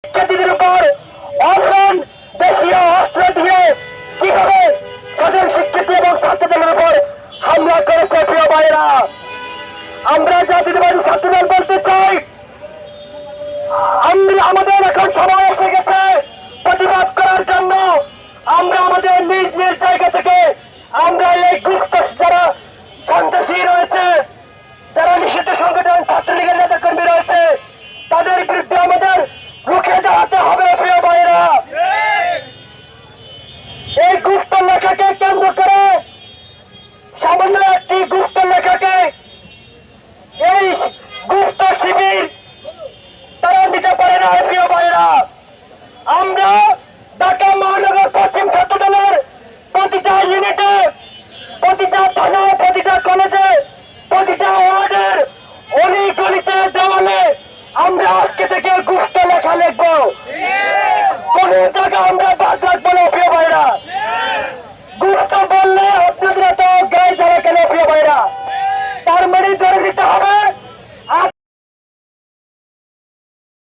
শিক্ষার্থীদের উপর অনলাইন দেশীয় অস্ত্র দিয়ে কিভাবে সাধারণ শিক্ষার্থী এবং ছাত্রদের উপর হামলা করেছে। প্রিয় ভাইয়েরা, আমরা জাতীয়তাবাদী ছাত্রদল বলতে চাই, আমাদের এখন সময় এসে গেছে প্রতিবাদ করার জন্য। আমরা আমাদের নিজ নিজ জায়গা থেকে আমরা এই গুপ্ত যারা সন্ত্রাসী রয়েছে, যারা নিষিদ্ধ সংগঠন ছাত্রলীগের নেতা কর্মী রয়েছে, তাদের বিরুদ্ধে আমাদের রুখে দাঁড়াতে হবে। প্রিয় ভাইয়েরা, এই গুপ্ত লেখাকে কেন্দ্র করে, সামান্য একটি গুপ্ত লেখাকে এই গুপ্ত শিবির তারা নিতে পারে না। প্রিয় ভাইয়েরা, আমরা ঢাকা মহানগর পশ্চিম ছাত্র দলের প্রতিটা ইউনিটে, প্রতিটা থানায়, প্রতিটা কলেজে, প্রতিটা ওয়ার্ডের অলি গলিতে দেওয়ালে আমরা আজকে থেকে গুপ্ত লেখা লিখবো। কোন জায়গা আমরা বাদ রাখবো না। প্রিয় ভাইরা, গুপ্ত বললে